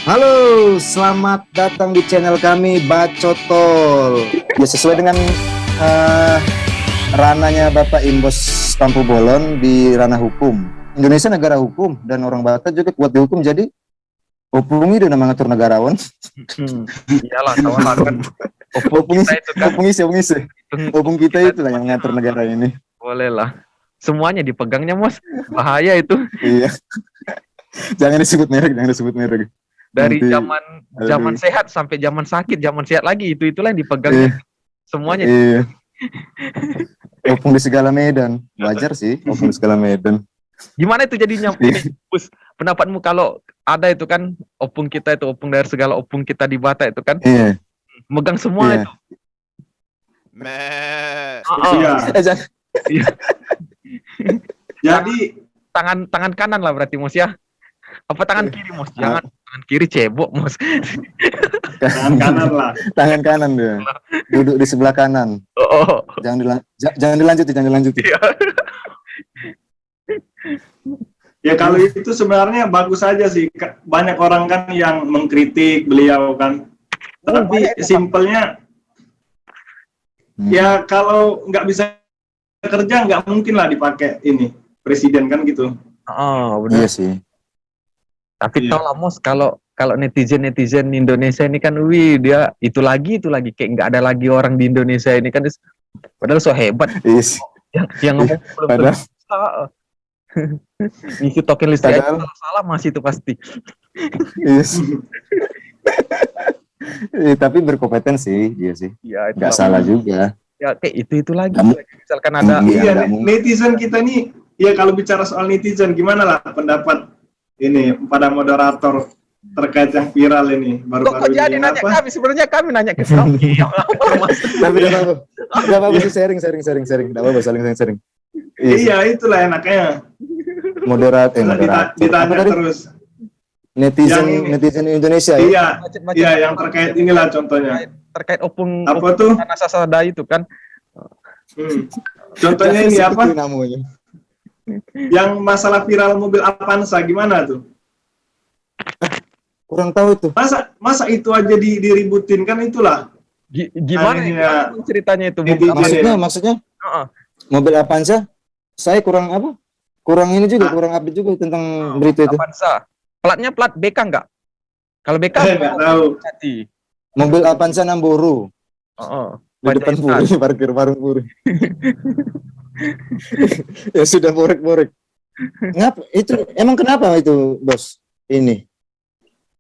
Halo, selamat datang di channel kami Bacotol. Ya sesuai dengan eh, ranahnya Bapak Imbos Tampu Bolon di ranah hukum. Indonesia negara hukum dan orang Batak juga kuat di hukum. Jadi opung itu nama ngatur negarawan. Iyalah, tahu lah kan. Opung Kita itu kan opung kita itulah yang mengatur negara ini. boleh lah. Semuanya dipegangnya, Mas. Bahaya itu. Iya. Jangan disebut merek, jangan disebut merek. Dari Nanti, zaman sehat sampai zaman sakit, zaman sehat lagi itulah yang dipegangnya. Semuanya. Iya. Opung di segala medan. Wajar sih, opung di segala medan. Gimana itu jadinya? Ini, Bus, pendapatmu kalau ada itu kan opung kita itu opung dari segala opung kita di Batak itu kan Iya. megang semua Iya. itu. Iya. Jangan. Iya. Jadi Tangan kanan lah berarti, Mas ya. Apa tangan kiri, Mas? Jangan tangan kiri cebok, Mas. tangan kanan lah. Tangan kanan dia. Duduk di sebelah kanan. Oh. Jangan dilanjuti, jangan dilanjuti. Iya. Ya kalau itu sebenarnya bagus aja sih. Banyak orang kan yang mengkritik beliau kan. Tapi simpelnya ya kalau nggak bisa kerja nggak mungkin lah dipakai ini presiden kan gitu. Oh, benar. Iya sih. Tapi Iya. tau lah, Mos, kalau netizen Indonesia ini kan, dia itu lagi kayak nggak ada lagi orang di Indonesia ini kan, padahal so hebat Yes. yang ngomong belum Padahal- tentu bisa. Ngisi token listrik aja Padahal- salah masih itu pasti. Yes. Tapi berkompetensi dia sih. Ya, Nggak salah juga. Ya kayak itu lagi. Kamu- Misalkan ada Iya, Iya, nggak mungkin. netizen kita nih. Ya kalau bicara soal netizen gimana lah pendapat ini pada moderator terkait yang viral ini kok baru-baru jadi ini nanya apa? kami, sebenarnya kami nanya ke kamu. Mas. Tapi nggak apa-apa. Nggak apa-apa sih, sharing. Nggak apa-apa, sharing. Iya itulah enaknya. Moderator. Ditanya Apa tadi? terus. Netizen Yang ini. netizen Indonesia ya. Iya, Macet-macet iya yang terkait inilah contohnya. terkait opung Apa tuh? tanah sasada itu kan. Contohnya ini apa? Seperti namanya. Yang masalah viral mobil Avanza gimana tuh? Kurang tahu itu. Masa itu aja diributin kan itulah. Gimana Akhirnya itu ceritanya itu? netizen. Maksudnya Heeh. mobil Avanza, saya kurang apa? Kurang ini juga, kurang update juga tentang berita itu. Avanza. Platnya plat BK enggak? Kalau BK Nggak tahu. jadi. Mobil Avanza Namboru Heeh. di depan Puri, parkir warung Puri. Ya sudah borek-borek. Ngapa? Itu emang kenapa itu, Bos? Ini.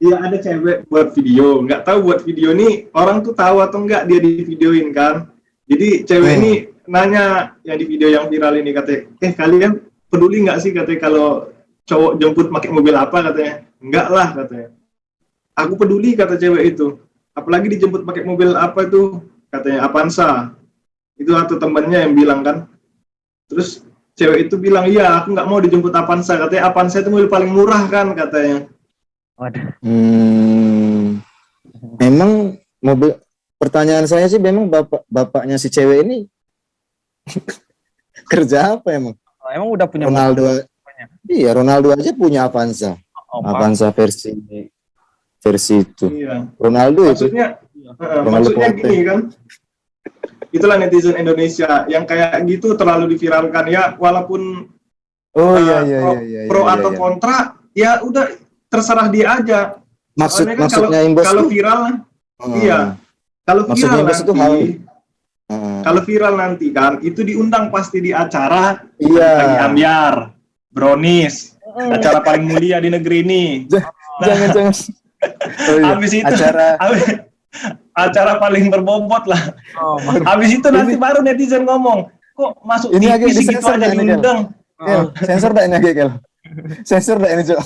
Iya ada cewek buat video. Nggak tahu buat video ini orang tuh tahu atau enggak dia di videoin kan. Jadi cewek ini nanya yang di video yang viral ini katanya, kalian peduli nggak sih katanya kalau cowok jemput pakai mobil apa katanya? Enggak lah katanya. Aku peduli kata cewek itu. Apalagi dijemput pakai mobil apa itu? Katanya Avanza. Itu atau temannya yang bilang kan. Terus cewek itu bilang, iya aku nggak mau dijemput Avanza. Katanya Avanza itu mobil paling murah kan katanya. Waduh. Memang mobil. Pertanyaan saya sih, memang bapaknya si cewek ini kerja apa emang? Emang udah punya Ronaldo. Iya, Ronaldo aja punya Avanza. motor? Avanza versi itu. Iya. Ronaldo itu. Maksudnya gini kan, itulah netizen Indonesia yang kayak gitu terlalu diviralkan ya, walaupun Oh iya. pro atau kontra ya udah terserah dia aja. Soalnya kan Maksudnya Imbos kalau tuh- viral, iya, kalau Maksudnya viral Imbos itu nanti, Heeh. kalau viral nanti kan itu diundang pasti di acara Iya. lagi ambiar, brownies, acara paling mulia di negeri ini. Jangan. Oh, iya. Habis itu acara paling berbobot lah. Habis itu nanti baru netizen ngomong, kok masuk Ini TV agak segitu disensor aja nggak ini, Kel? diundang. Kel, sensor dah ini agak, Kel. Sensor dah ini, Cok.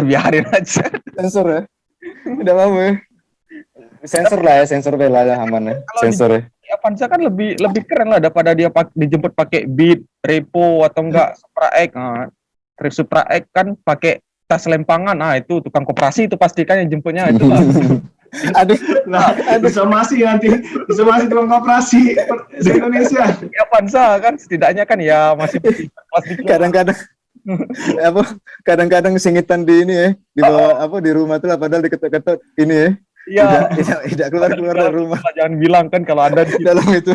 Biarin aja. Sensor ya. Udah apa ya? Sensor lah ya, sensor bela lah aman ya. Kalau Sensor ya. Avanza kan lebih keren lah daripada dia dijemput pakai Beat, Repo atau enggak Supra X. Nah, Supra X kan pakai tas lempangan. Ah, itu tukang koperasi itu pastikan yang jemputnya itu lah. Aduh, Nah, disomasi nanti, disomasi tukang koperasi di Indonesia. Avanza kan setidaknya kan ya masih kelas dikit. kadang-kadang apa kadang-kadang singitan di ini ya di bawah apa di rumah tuh lah padahal diketok-ketok ini ya Iya. tidak keluar dari rumah Jangan bilang kan kalau ada di dalam itu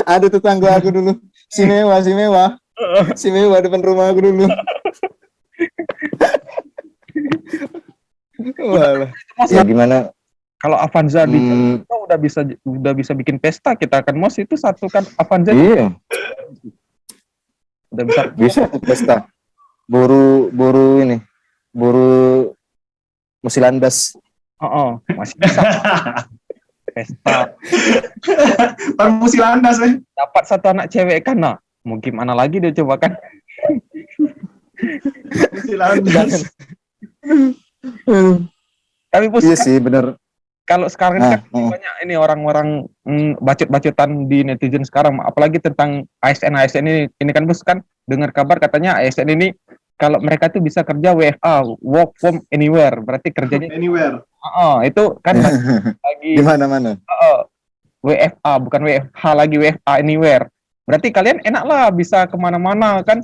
ada tetangga aku dulu si mewah depan rumah aku dulu. Walah. Ya gimana kalau Avanza di kita udah bisa bikin pesta kita kan Mos itu satu kan Avanza iya udah bisa bisa tuh pesta buru musilandas. Masih bisa pesta Permusi landas dapat satu anak cewek kan nah mau gimana lagi dia coba kan Permusi landas. tapi Pus Iya kan, sih bener. kalau sekarang kan banyak ini orang-orang bacot-bacotan di netizen sekarang apalagi tentang ASN ini kan Pus kan dengar kabar katanya ASN ini kalau mereka tuh bisa kerja WFA work from anywhere berarti kerjanya Anywhere. itu kan lagi Di mana-mana. WFA bukan WFH lagi WFA anywhere berarti kalian enak lah bisa kemana-mana kan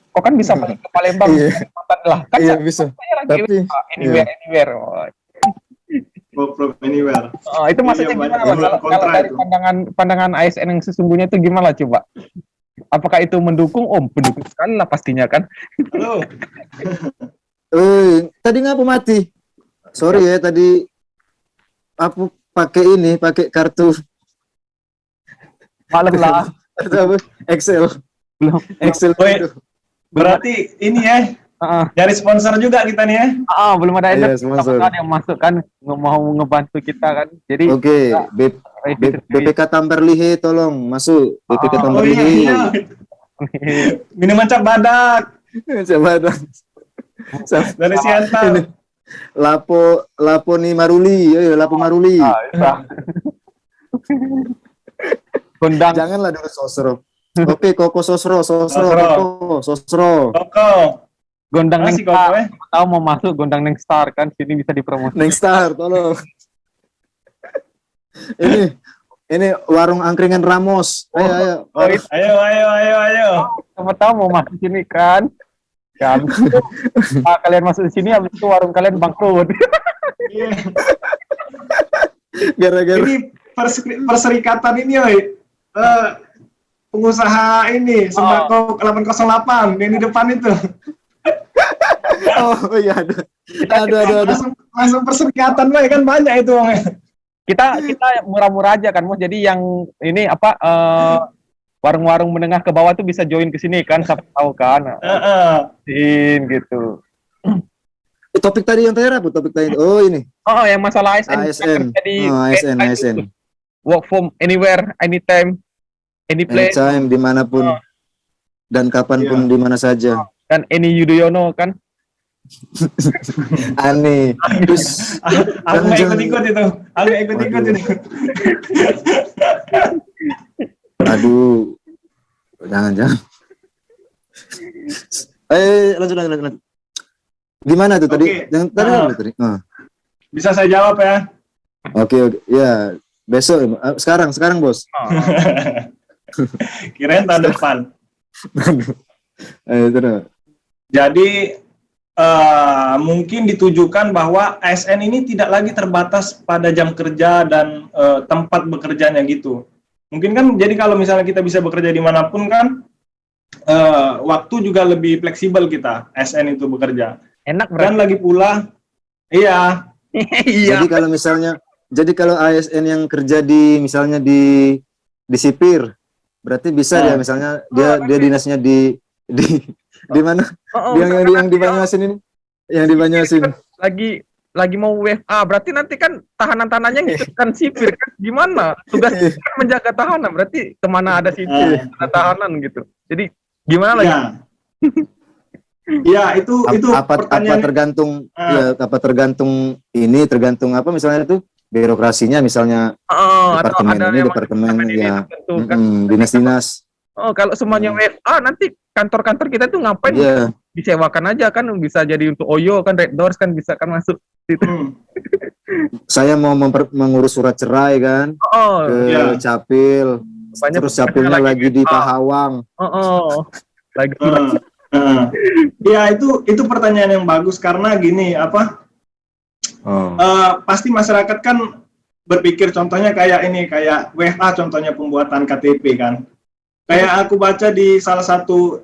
kok kan bisa balik ke Palembang Iya. Kalimantan lah kan Iya bisa. saya lagi Tapi WFH anywhere Work from anywhere. itu maksudnya Iya, gimana banyak Pak? kontra Kalau dari itu. pandangan ASN yang sesungguhnya itu gimana coba apakah itu mendukung mendukung sekali lah pastinya kan Halo. tadi ngapa mati? Sorry ya tadi aku pakai kartu malam lah apa? Excel belum Woi, itu. berarti ini ya, dari sponsor juga kita nih ya. belum ada Iya, endorse sponsor. yang masuk kan mau ngebantu kita kan jadi Oke, BPK Tamperlihe tolong masuk. BPK Oh iya, Tamperlihe. iya. Minuman cap badak Coba dong. dari Siantar. Ini. Lapo nih Maruli, Lapo Maruli. bisa gondang Janganlah dulu sosro. Oke, Koko Sosro. Koko. gondang Masih Neng Star Koko ya. tahu mau masuk gondang Neng Star kan sini bisa dipromosi Next Star, tolong. Ini warung angkringan Ramos. Ayo. oh itu Ayo. siapa tahu mau masuk sini kan ya habis itu, kalian masuk sini habis itu warung kalian bangkrut Iya. Gara-gara Ini perserikatan ini, oi. Pengusaha ini sembako 808 yang di depan itu. oh iya ada. Langsung perserikatan lah kan banyak itu orangnya. kita murah-murah aja kan Mas jadi yang ini apa warung-warung menengah ke bawah tuh bisa join ke sini kan siapa tahu kan gitu Topik tadi yang terakhir apa? Topik tadi. Oh ini. yang masalah ASN ASN. jadi ASN. work from anywhere anytime any place Anytime dimanapun dan kapanpun di mana saja. kan Eni Yudhoyono kan Aneh. Terus Aku nggak ikut-ikut itu. Aku nggak ikut-ikut Waduh. itu. aduh. Jangan. Lanjut. Gimana tuh tadi? Oke. Yang tadi Nah. apa tadi? Bisa saya jawab ya? Oke. Ya, besok sekarang Bos. Kirain tahun depan. Terus. Jadi mungkin ditujukan bahwa ASN ini tidak lagi terbatas pada jam kerja dan tempat bekerjanya gitu. Mungkin kan jadi kalau misalnya kita bisa bekerja dimanapun kan waktu juga lebih fleksibel kita ASN itu bekerja. enak Dan lagi pula, iya. Jadi kalau ASN yang kerja di misalnya di sipir, berarti bisa dia misalnya dia dinasnya di mana? Yang di Banyuasin ini. Yang di Banyuasin. lagi mau WFA berarti nanti kan tahanan-tahanannya kan sipir kan gimana tugasnya kan menjaga tahanan berarti kemana ada sipir ada tahanan gitu jadi gimana lagi Ya, itu apa pertanyaan. tergantung tergantung apa misalnya itu birokrasinya misalnya departemen ya dinas-dinas. Kalau semuanya WFA nanti kantor-kantor kita tuh ngapain disewakan aja kan bisa jadi untuk Oyo kan Red Doors kan bisa kan masuk situ. Saya mau mengurus surat cerai kan ke Capil. Terus Capilnya lagi di Pahawang. Lagi Ya itu pertanyaan yang bagus karena gini pasti masyarakat kan berpikir contohnya kayak ini, kayak WFA contohnya pembuatan KTP kan. Kayak aku baca di salah satu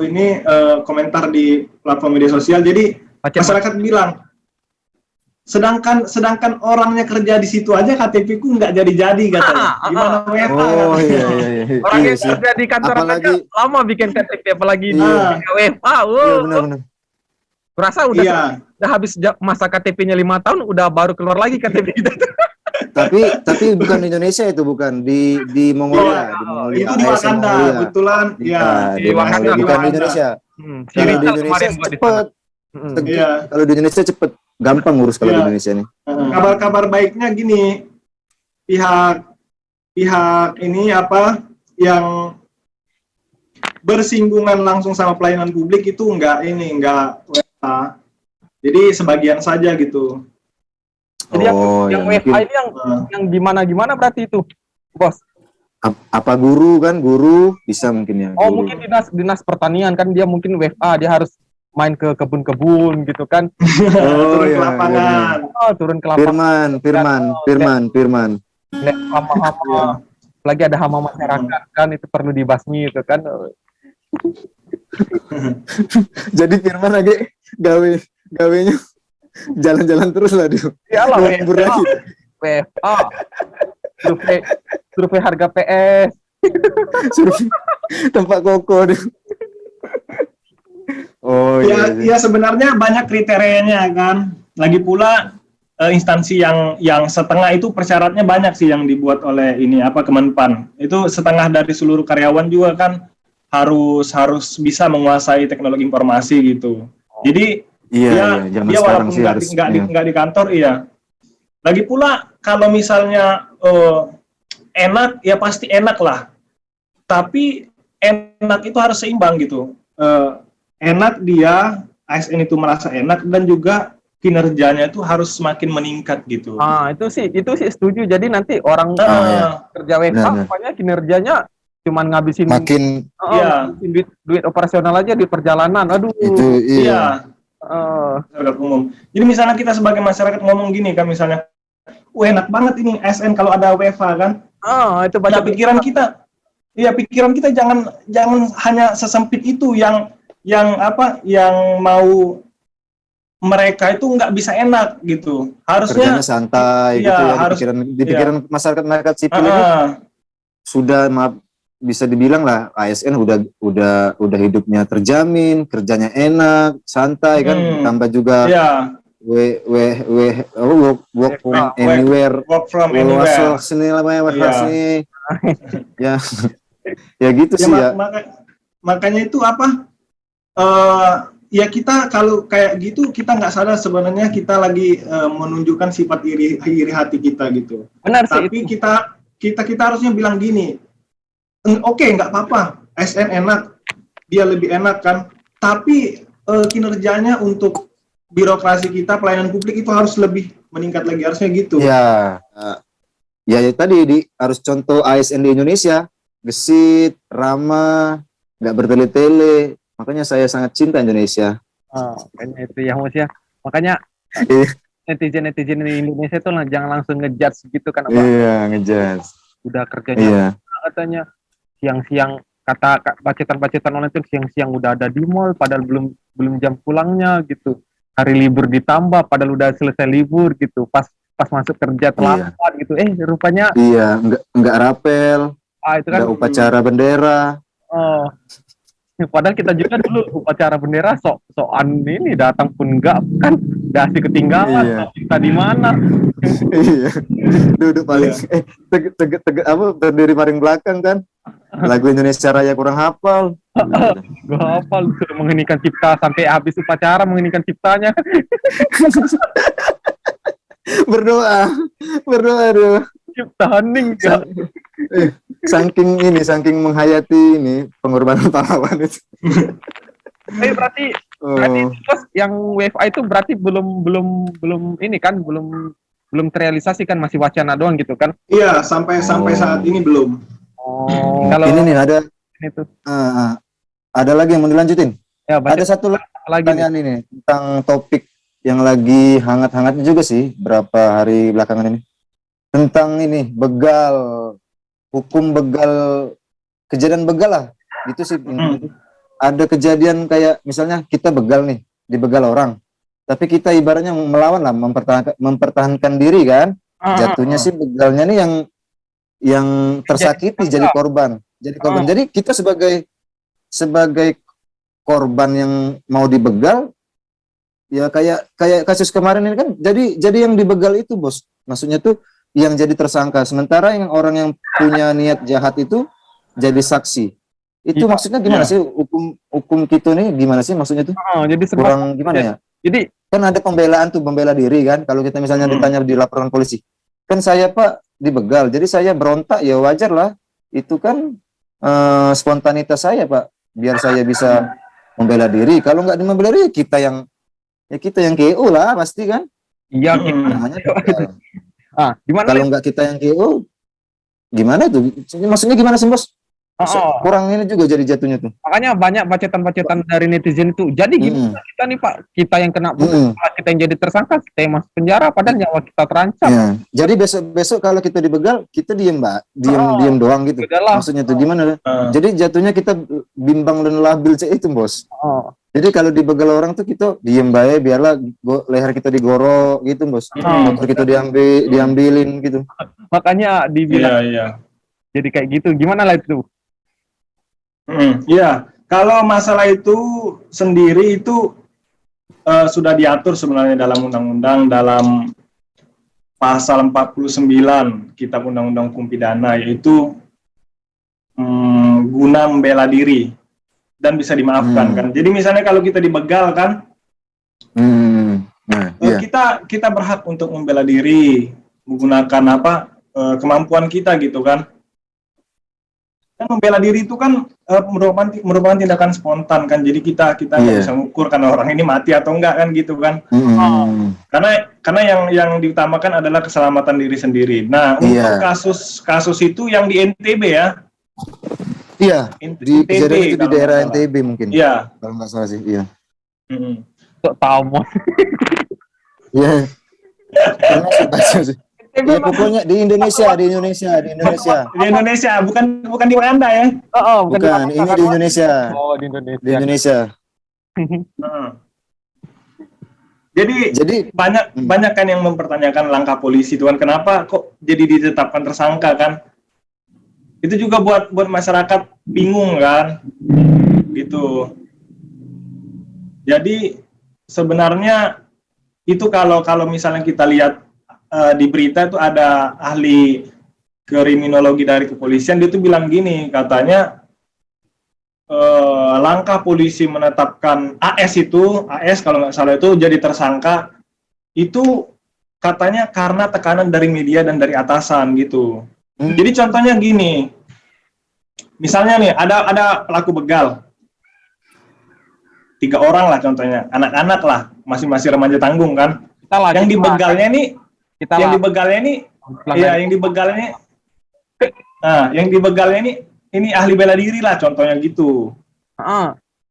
ini komentar di platform media sosial. Jadi masyarakat bilang, sedangkan orangnya kerja di situ aja KTP ku nggak jadi katanya. Gimana WFA? Oh iya. Orang Iya yang sih. kerja di kantor aja lama bikin KTP, apalagi di Iya. WFA. Iya benar. Berasa udah habis masa KTP-nya 5 tahun, udah baru keluar lagi KTP kita. Tapi bukan di Indonesia itu, bukan di Mongolia, di Mongolia. Itu di ASN Wakanda, Mongolia. kebetulan Iya, di Mongolia, Wakanda. bukan di Indonesia. Kalau di Indonesia cepet. Iya. Kalau di Indonesia cepet, gampang ngurus kalau di Indonesia nih. Kabar baiknya gini, pihak ini yang bersinggungan langsung sama pelayanan publik itu enggak WFA. Jadi sebagian saja gitu. Jadi yang WFA ini yang gimana berarti itu, Bos? Apa guru bisa mungkin ya. Oh, guru. mungkin dinas pertanian kan, dia mungkin WFA, dia harus main ke kebun-kebun gitu kan. Turun ke lapangan. Turun ke lapangan. Firman. Lihat hama-hama. Lagi ada hama masyarakat kan, itu perlu dibasmi itu kan. Jadi Firman lagi gawenya jalan-jalan terus lah dia. Iyalah, WFA. WFA. Survei harga PS. Survei tempat koko dia. Oh iya. Ya sebenarnya banyak kriterianya kan. Lagi pula instansi yang setengah itu persyaratnya banyak sih yang dibuat oleh Kemenpan. Itu setengah dari seluruh karyawan juga kan harus bisa menguasai teknologi informasi gitu. Jadi dia walaupun nggak di kantor, Lagi pula kalau misalnya enak, ya pasti enak lah. Tapi enak itu harus seimbang gitu. Enak dia, ASN itu merasa enak, dan juga kinerjanya itu harus semakin meningkat gitu. Itu sih setuju. Jadi nanti orang kerja WFA, pokoknya kinerjanya cuman ngabisin makin duit operasional aja di perjalanan. Aduh. Itu iya. Masyarakat umum. Jadi misalnya kita sebagai masyarakat ngomong gini kan, misalnya, enak banget ini ASN kalau ada WFA kan. Itu banyak pikiran kita jangan hanya sesempit itu yang mau mereka itu nggak bisa enak gitu. Harusnya kerjanya santai gitu ya. Di pikiran masyarakat sipil ini sudah bisa dibilang lah ASN udah hidupnya terjamin, kerjanya enak, santai kan, tambah juga work from anywhere. Sini ya gitu sih ya. Makanya itu ya kita kalau kayak gitu, kita nggak sadar sebenarnya kita lagi menunjukkan sifat iri hati kita gitu. Benar sih. Tapi kita harusnya bilang gini, oke, nggak apa-apa, ASN enak, dia lebih enak kan, tapi kinerjanya untuk birokrasi kita, pelayanan publik itu harus lebih meningkat lagi, harusnya gitu. Ya tadi harus contoh ASN di Indonesia, gesit, ramah, nggak bertele-tele. Makanya saya sangat cinta Indonesia. Makanya itu ya Mas ya. Makanya netizen di Indonesia itu jangan langsung ngejudge gitu kan, apa? Iya, ngejudge. Udah kerjanya katanya siang-siang, kata bacetan online itu siang-siang udah ada di mall, padahal belum jam pulangnya gitu. Hari libur ditambah, padahal udah selesai libur gitu. Pas masuk kerja terlambat gitu. Rupanya enggak rapel. Itu kan upacara bendera. Padahal kita juga dulu upacara bendera soan ini datang pun enggak kan, dasi ketinggalan. Kita di mana? Duduk paling berdiri paling belakang kan. Lagu Indonesia Raya kurang hafal. Gak hafal, sudah mengheningkan cipta sampai habis upacara, mengheningkan ciptanya. berdoa dulu. Cipta hening. Saking menghayati ini pengorbanan pahlawan itu. Berarti terus yang WFA itu berarti belum ini kan, belum terrealisasi kan, masih wacana doang gitu kan? Iya, sampai saat ini belum. Kalau ini nih ada itu ada lagi yang mau dilanjutin? Ya, Ada satu lagi nih. pertanyaan ini tentang topik yang lagi hangat-hangatnya juga sih berapa hari belakangan ini. Tentang ini begal, hukum begal, kejadian begal lah. Gitu sih. Ada kejadian kayak misalnya kita begal nih, dibegal orang. Tapi kita ibaratnya melawan lah, mempertahankan diri kan. Jatuhnya sih begalnya nih yang tersakiti jadi korban. Jadi kita sebagai korban yang mau dibegal, ya kayak kasus kemarin ini kan, jadi yang dibegal itu bos, maksudnya tuh yang jadi tersangka, sementara yang orang yang punya niat jahat itu jadi saksi. Itu maksudnya gimana sih hukum kita nih, gimana sih maksudnya tuh? Jadi Kurang gimana ya? Jadi kan ada pembelaan tuh, membela diri kan, kalau kita misalnya ditanya di laporan polisi, kan saya Pak dibegal, jadi saya berontak, ya wajar lah, itu kan spontanitas saya Pak, biar saya bisa membela diri. Kalau nggak membela diri, kita yang KO lah pasti kan. iya Namanya begal. gimana Kalau nggak kita yang KO, gimana tuh? Maksudnya gimana sih bos? Kurang ini juga jadi jatuhnya tuh. makanya banyak bacotan-bacotan dari netizen itu. Jadi gimana kita nih Pak, kita yang kena kita yang jadi tersangka, kita yang masuk penjara, padahal nyawa kita terancam. Ya. Jadi besok kalau kita dibegal, kita diem Mbak, diem doang gitu. Maksudnya tuh gimana? Jadi jatuhnya kita bimbang dan labil itu bos. Jadi kalau dibegal orang tuh kita diem baik, biarlah leher kita digorok gitu bos. Motor kita diambilin gitu. Makanya dibilang jadi kayak gitu. Gimana lah itu? Iya, kalau masalah itu sendiri itu sudah diatur sebenarnya dalam undang-undang, dalam pasal 49 Kitab Undang-Undang Hukum Pidana, yaitu guna membela diri dan bisa dimaafkan kan. Jadi misalnya kalau kita dibegal kan, kita berhak untuk membela diri menggunakan kemampuan kita gitu kan. Dan membela diri itu kan merupakan tindakan spontan kan, jadi kita nggak bisa mengukur karena orang ini mati atau enggak kan gitu kan. Karena yang diutamakan adalah keselamatan diri sendiri. Nah untuk kasus itu yang di NTB ya. Iya. Di kejadian itu di daerah NTB mungkin. Iya. Kalau nggak salah sih. Iya. Tahu. Iya. Ya pokoknya di Indonesia, bukan di Belanda ya. Bukan, ini di Indonesia. Oh, di Indonesia. Di Indonesia. Jadi banyak kan yang mempertanyakan langkah polisi itu kan, kenapa kok jadi ditetapkan tersangka kan? Itu juga buat masyarakat bingung kan, gitu. Jadi sebenarnya itu kalau misalnya kita lihat di berita itu ada ahli kriminologi dari kepolisian, dia tuh bilang gini, katanya langkah polisi menetapkan AS kalau nggak salah itu jadi tersangka itu katanya karena tekanan dari media dan dari atasan gitu. Jadi contohnya gini, misalnya nih ada pelaku begal 3 orang lah contohnya, anak-anak lah, masih remaja tanggung kan, yang dibegalnya nih ini ahli bela diri lah contohnya gitu.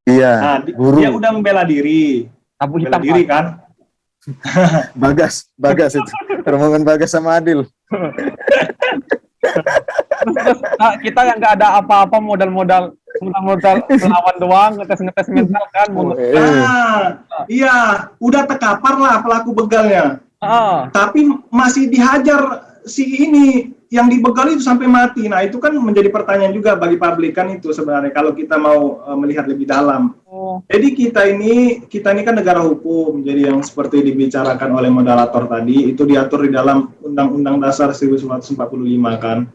Iya. Dia udah membela diri. Bela diri kan. Bagas itu. Rombongan Bagas sama Adil. Kita yang nggak ada apa-apa, modal melawan doang, ngetes mental kan. Iya, udah terkapar lah pelaku begalnya. Tapi masih dihajar si ini yang dibegal itu sampai mati. Nah itu kan menjadi pertanyaan juga bagi publik kan itu sebenarnya kalau kita mau melihat lebih dalam. Jadi kita ini kan negara hukum. Jadi yang seperti dibicarakan oleh moderator tadi itu diatur di dalam Undang-Undang Dasar 1945 kan.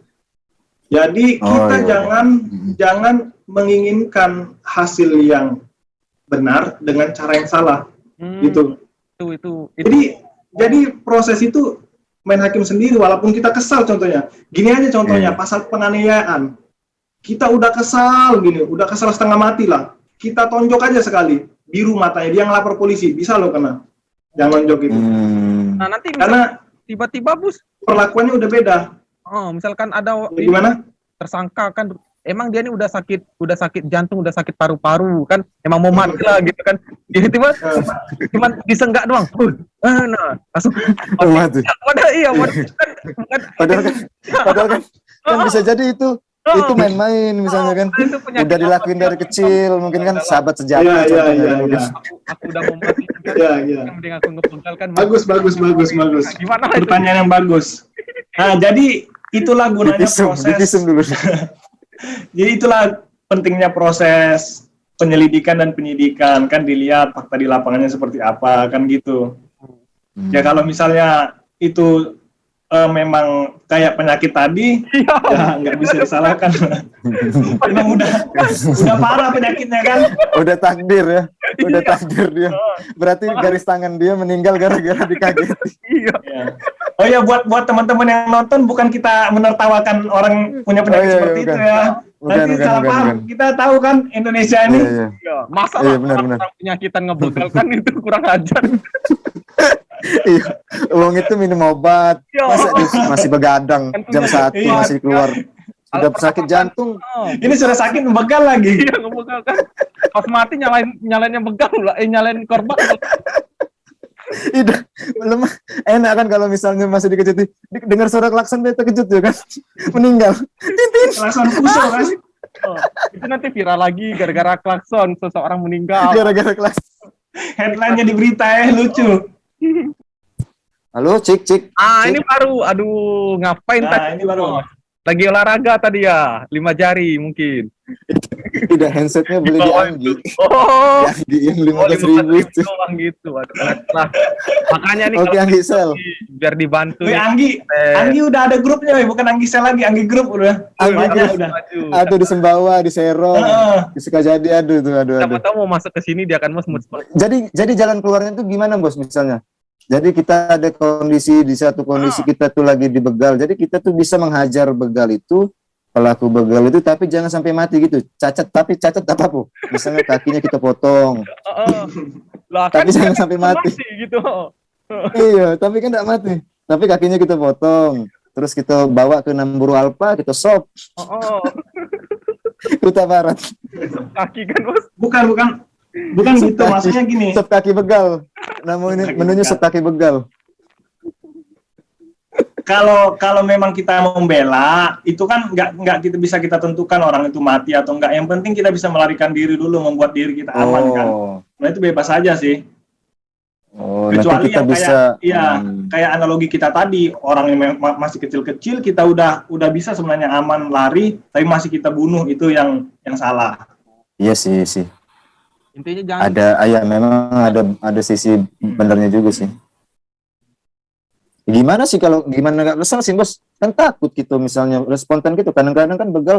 Jadi kita jangan menginginkan hasil yang benar dengan cara yang salah gitu. Jadi proses itu main hakim sendiri, walaupun kita kesal contohnya. Gini aja contohnya, pasal penganiayaan. Kita udah kesal setengah mati lah. Kita tonjok aja sekali, biru matanya, dia ngelapor polisi, bisa loh kena. Jangan tonjok itu. Nah nanti karena tiba-tiba bus perlakuannya udah beda. Misalkan ada gimana? tersangka kan emang dia nih udah sakit jantung, udah sakit paru-paru kan, emang mau mati lah gitu kan. Tiba-tiba cuman disenggak doang. Nah, langsung Mati. padahal iya, kan Padahal kan bisa jadi itu main-main misalnya kan. itu penyakit Udah dilakuin apa, dari kecil, mungkin kan sahabat sejati Iya, iya, contohnya iya, kan, mungkin. iya. aku udah mau mati kan. Iya, iya. Mending aku ngepenggal kan. Bagus. Nah, gimana itu? Pertanyaan yang bagus. Nah, jadi itulah gunanya Dipisum proses. dulu. Jadi itulah pentingnya proses penyelidikan dan penyidikan, kan dilihat fakta di lapangannya seperti apa, kan gitu. Ya kalau misalnya itu memang kayak penyakit tadi, ya nggak bisa disalahkan. Memang udah parah penyakitnya kan. Udah takdir ya. Udah takdir dia. Berarti garis tangan dia meninggal gara-gara dikageti. Iya. Ya. Oh ya, buat teman-teman yang nonton, bukan kita menertawakan orang punya penyakit Oh, iya, seperti bukan. itu ya. Nanti salah paham. Kita tahu kan Indonesia ini. Iya. Iya, masa Iya, lah benar. orang penyakitan ngebegal kan itu kurang ajar. Iya. Uang itu minum obat. Iya. Masa dia masih begadang jam 1 Iya. masih keluar. Sudah sakit jantung. Ini Ini sudah sakit begal lagi. iya ngebegal kan. Pas mati nyalain yang begal lah, nyalain korban. Iya, lemah. Enak kan kalau misalnya masih dikejuti, dengar suara klakson dia terkejut ya kan, meninggal. Langsung kusuk kan. Oh, itu nanti viral lagi gara-gara klakson seseorang meninggal. Gara-gara klakson. Headline-nya di berita lucu. Halo, cik. Ini baru, aduh ngapain Nah, tadi? ini baru. Lagi olahraga tadi ya, 5 jari mungkin. Tidak, handsetnya beli di Anggi. Oh, Yang 15.000 itu. doang gitu. Aduh, lah. Makanya nih Oke, kalau Anggi sel. biar dibantu. Wih, Anggi udah ada grupnya, weh. Bukan Anggi Sel lagi, Anggi grup udah. Anggi Aja grup. udah. Aduh di Sembawa, di Serong, Heeh. di Sukajadi, aduh. Siapa tahu mau masuk ke sini dia akan semut. Jadi jalan keluarnya itu gimana, Bos, misalnya? Jadi kita ada kondisi, di satu kondisi kita tuh lagi dibegal. Jadi kita tuh bisa menghajar begal itu, pelaku begal itu, tapi jangan sampai mati gitu. Cacat apa bu? Misalnya kakinya kita potong. Lah, Tapi kan jangan sampai mati. gitu. Iya, tapi kan tidak mati. Tapi kakinya kita potong. Terus kita bawa ke Namburu Alpa, kita sop. Kuta Barat. Kaki kan bos. Bukan gitu, maksudnya gini. Sop kaki begal. Namanya menunya sop kaki begal. Kalau memang kita membela, itu kan nggak kita tentukan orang itu mati atau enggak. Yang penting kita bisa melarikan diri dulu, membuat diri kita aman kan. Nah itu bebas saja sih. Oh, Kecuali nanti kita yang bisa. kayak analogi kita tadi, orang yang masih kecil-kecil kita udah bisa sebenarnya aman lari, tapi masih kita bunuh, itu yang salah. Iya sih. Intinya jangan Memang ada sisi benernya juga sih. Gimana sih kalau gimana nggak kesel sih bos? Kan takut gitu misalnya spontan gitu. Kadang-kadang kan begal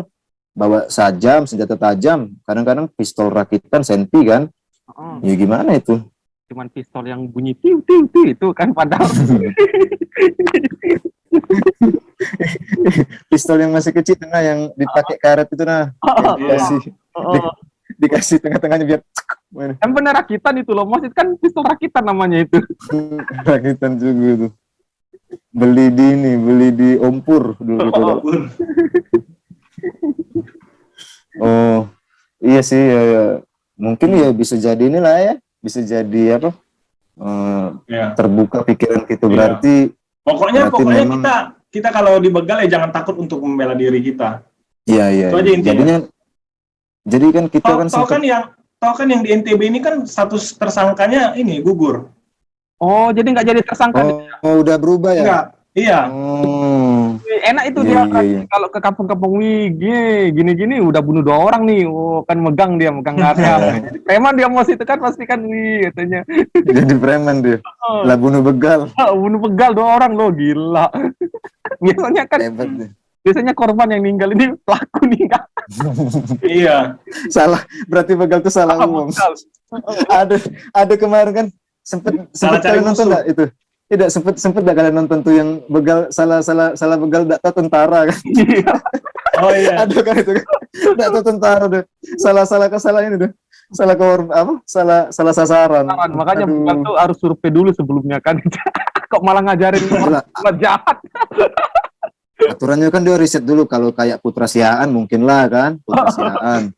bawa senjata tajam, kadang-kadang pistol rakitan senti kan. Ya gimana itu? cuman pistol yang bunyi tiu tiu tiu itu kan padahal pistol yang masih kecil nah yang dipakai karet itu nah dikasih tengah-tengahnya biar kan bener rakitan itu loh, maksud kan pistol rakitan namanya itu. rakitan juga itu. Beli di Ompur dulu gitu. Oh iya sih ya. Mungkin ya bisa jadi inilah ya, bisa jadi apa terbuka pikiran kita berarti. Pokoknya memang, kita kalau dibegal ya jangan takut untuk membela diri kita. Iya. Jadinya jadi kan kita tahu kan yang di NTB ini kan status tersangkanya ini gugur. Oh, jadi nggak jadi tersangka. Oh, udah berubah ya? Enggak. Iya. Enak itu dia kalau ke kampung-kampung gini udah bunuh 2 orang nih. Oh, kan megang ngarya. Preman dia mau situ kan pasti kan katanya. Jadi preman dia. Lah bunuh begal. Bunuh begal 2 orang loh, gila. Biasanya kan hebat deh. Biasanya korban yang ninggal ini pelaku ninggal. Iya. Salah, berarti begal itu salah umum. Ada kemarin kan sempet kalian nonton enggak itu? Tidak, sempet enggak kalian nonton tuh yang begal salah begal enggak tahu tentara kan? Oh iya. Ada kan itu kan. Enggak tahu tentara deh. Salah ini deh. Salah sasaran. Makanya begal tuh harus survei dulu sebelumnya kan. Kok malah ngajarin orang jahat. Aturannya kan dia riset dulu, kalau kayak Putra Siaan mungkin lah kan, Putra Siaan.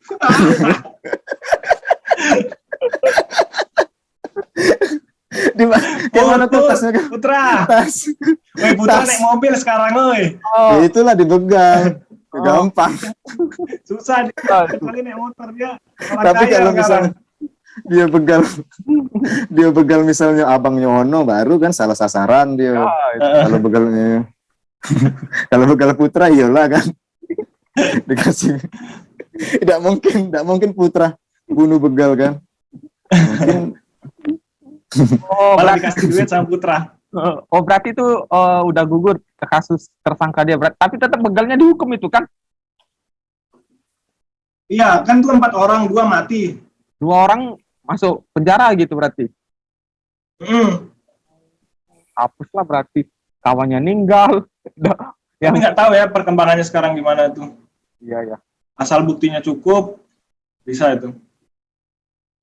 Di mana tuh tasnya kan? Putra. Tas. Woi, Putra Tas. naik mobil sekarang, woi. Ya itulah dibegal. Gampang. Susah kali naik motor dia. Orang Tapi kaya kalau sekarang. misalnya dia begal misalnya Abang Nyono baru kan salah sasaran dia. Kalau begalnya kalau begal Putra iyalah kan. Dikasih. Tidak mungkin Putra bunuh begal kan. Mungkin Oh, Malah berarti, dikasih duit sama Putra. berarti itu udah gugur ke kasus tersangka dia. Tapi tetap begalnya dihukum itu kan? Iya, kan tuh 4 orang, 2 mati. 2 orang masuk penjara gitu berarti. Hapus lah berarti. Kawannya meninggal. Tapi nggak tahu ya perkembangannya sekarang gimana tuh. Iya ya. Asal buktinya cukup, bisa itu.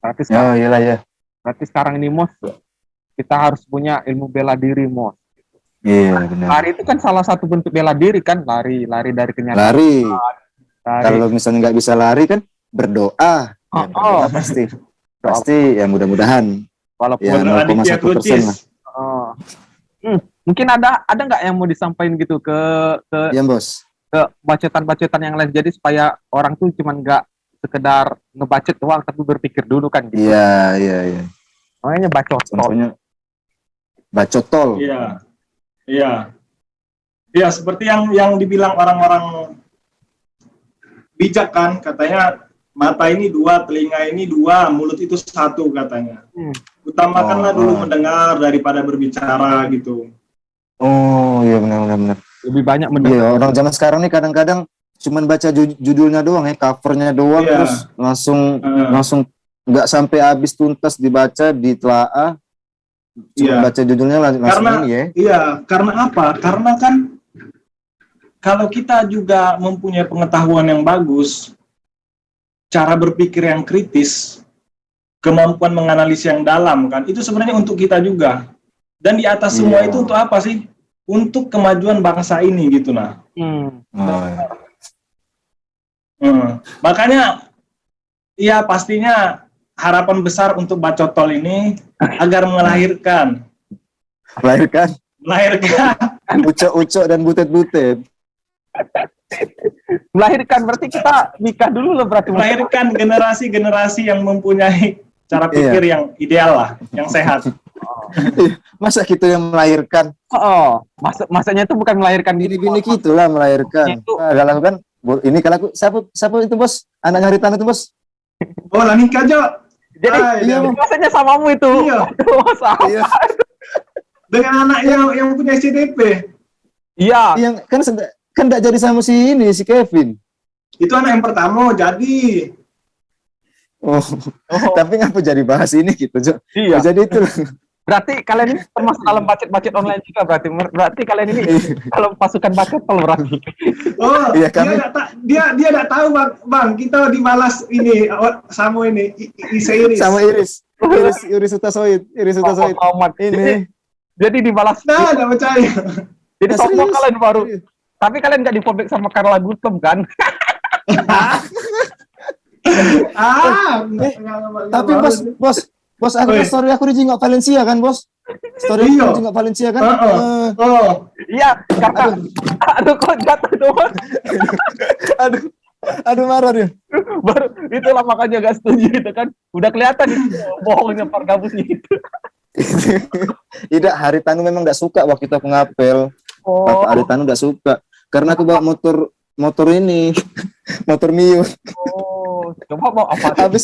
Berarti sekarang, iyalah ya. berarti sekarang ini Mos, kita harus punya ilmu bela diri Mos. Iya benar. Lari itu kan salah satu bentuk bela diri kan, lari dari kenyataan. Lari. Lari. Kalau misalnya nggak bisa lari kan berdoa. Ya, berdoa pasti ya mudah-mudahan. Walaupun Ya, Beneran di 0,1% Rucis. lah. Mungkin ada nggak yang mau disampaikan gitu ke Iya bos. bacotan-bacotan yang lain, jadi supaya orang tuh cuman nggak sekedar ngebacot doang tapi berpikir dulu kan gitu. Iya. Makanya bacot. Contohnya bacotol. Iya. Iya. Iya, seperti yang dibilang orang-orang bijak kan, katanya mata ini 2, telinga ini 2, mulut itu 1 katanya. Utamakanlah dulu mendengar daripada berbicara gitu. Oh iya benar. Lebih banyak Iya mendengar. orang zaman sekarang nih kadang-kadang cuman baca judulnya doang ya, covernya doang, Iya. terus langsung nggak sampai habis tuntas dibaca, ditelaah, cuma Iya. baca judulnya langsung Karena ini ya. iya, karena apa? Karena kan kalau kita juga mempunyai pengetahuan yang bagus, cara berpikir yang kritis, kemampuan menganalisis yang dalam kan, itu sebenarnya untuk kita juga. Dan di atas semua Iya. itu untuk apa sih? Untuk kemajuan bangsa ini gitu nah. Oh, iya. Makanya ya pastinya harapan besar untuk Bacotol ini agar melahirkan Melahirkan ucok-ucok dan butet-butet. Melahirkan berarti kita nikah dulu loh berarti. melahirkan generasi-generasi yang mempunyai cara pikir yang ideal lah, yang sehat. Masa kita yang melahirkan? Masanya itu bukan melahirkan Bini-bini gitu lah melahirkan. Itu. Nah, kalau kan ini kalau aku siapa itu bos? Anaknya Haritano itu bos? Oh, lah nikah Jo. Jadi iya, masanya samamu itu. Iya. Sama. Iya. Dengan anak yang punya CDP. Iya. Yang kan enggak jadi sama si Kevin. Itu anak yang pertama jadi. Oh. Tapi ngapa jadi bahas ini gitu, Jo? Iya. Jadi itu. Berarti kalian ini termasuk dalam bacot-bacot online juga berarti kalian ini kalau pasukan bacot kalau berarti. Oh, Iya, kami- dia enggak tahu bang, kita dibalas ini sama ini Iris. Sama Iris Utasoid. Muhammad. Ini. Jadi dibalas. Nah, enggak percaya. Jadi Nah, sombong serius. kalian baru. Serius. Tapi kalian nggak di-fallback sama Carla Gutom kan? Tapi bos aku Woi. story aku di Jingok Valencia kan, bos? Story Iya. aku di Jingok Valencia kan? Oh, Iya, kata aduh kok jatuh doang. Aduh marah dia. Baru itulah makanya gak setuju itu kan. Udah kelihatan itu bohongnya Pak Gabusnya itu. Tidak, Haritano memang nggak suka waktu itu aku ngapel. Oh, Pak Haritano nggak suka karena aku bawa motor ini, motor Mio. Coba mau apa? Habis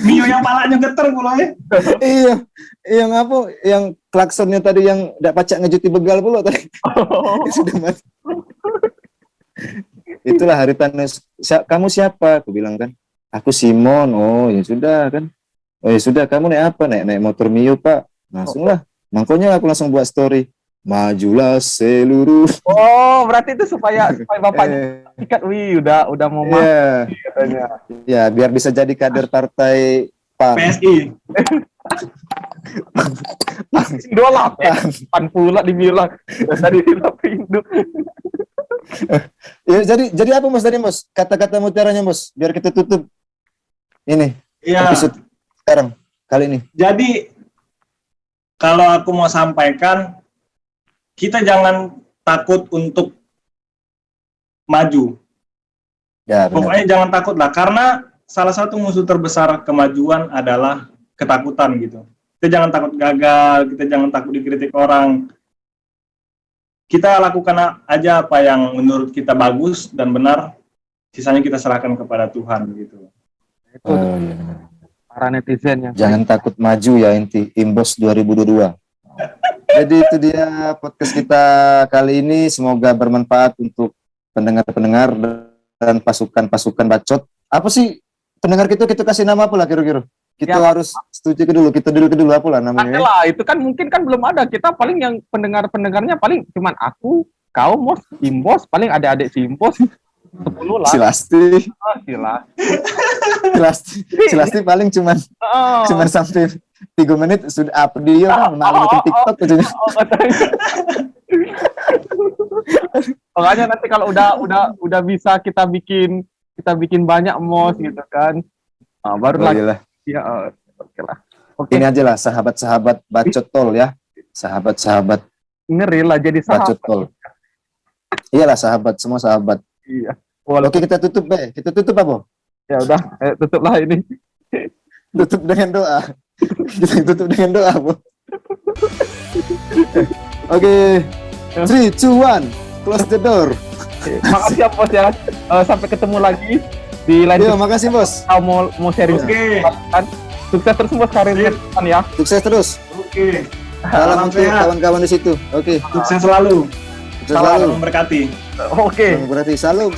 Mio yang palanya geter mulai. iya, yang apa, yang klaksonnya tadi yang nggak pacak ngejuti begal pula tadi. Sudah mati. Itulah Haritano. Kamu siapa? Aku bilang kan. Aku Simon. Oh ya sudah kan. Oh ya sudah, kamu naik apa? Naik motor Mio Pak. Langsung lah. Makanya aku langsung buat story. Majulah seluruh. Oh, berarti itu supaya bapaknya ikat. Wih, udah mau mati Iya. katanya. Ya, biar bisa jadi kader partai PAN. PSI. Indo lah, pan pula dibilang dari Lapindo. Ya, jadi apa Bos tadi Bos? Kata-kata mutiaranya Bos, biar kita tutup ini Iya. episode sekarang kali ini. Jadi kalau aku mau sampaikan, kita jangan takut untuk maju. Ya, benar. Pokoknya jangan takut lah, karena salah satu musuh terbesar kemajuan adalah ketakutan gitu. Kita jangan takut gagal, kita jangan takut dikritik orang. Kita lakukan aja apa yang menurut kita bagus dan benar, sisanya kita serahkan kepada Tuhan gitu. Itu Oh, iya, benar. para netizen yang Jangan takut maju ya inti Imbos 2022. Jadi itu dia podcast kita kali ini, semoga bermanfaat untuk pendengar-pendengar dan pasukan-pasukan bacot. Apa sih pendengar kita kasih nama apa lah kira-kira? Kita Ya, harus setuju dulu, kita dulu apa lah namanya? ada lah, itu kan mungkin kan belum ada. Kita paling yang pendengarnya paling cuman aku, kau, Mos, Imbos, paling adik-adik si Imbos 10 lah. Silasti, Oh, sila. Silasti paling cuman Oh, sampai 3 menit sudah up dia kan malah bikin TikTok aja. katanya. Makanya nanti kalau udah bisa kita bikin banyak Mos gitu kan. Nah, baru Oh, lagi iyalah. ya oke lah. Oke, Ini aja lah sahabat-sahabat bacot tol ya. Sahabat-sahabat ngeri lah jadi bacot sahabat. tol. Iyalah sahabat, semua sahabat. Iya. Walaupun Oke, kita tutup Be. Kita tutup apa? ya udah tutuplah ini. Tutup dengan doa. Kita tutup dengan doa, Bo. Oke. 3, 2, 1. Close the door. Makasih ya Bos ya. Sampai ketemu lagi di lain Yo, makasih, Bos. Kau mau sharing Oke. kan. Sukses terus Bos karirnya depan ya. Sukses terus. Oke, Salam untuk sehat. kawan-kawan di situ. Oke. Sukses selalu. Sukses Salam selalu. memberkati. Oke. Berarti salam.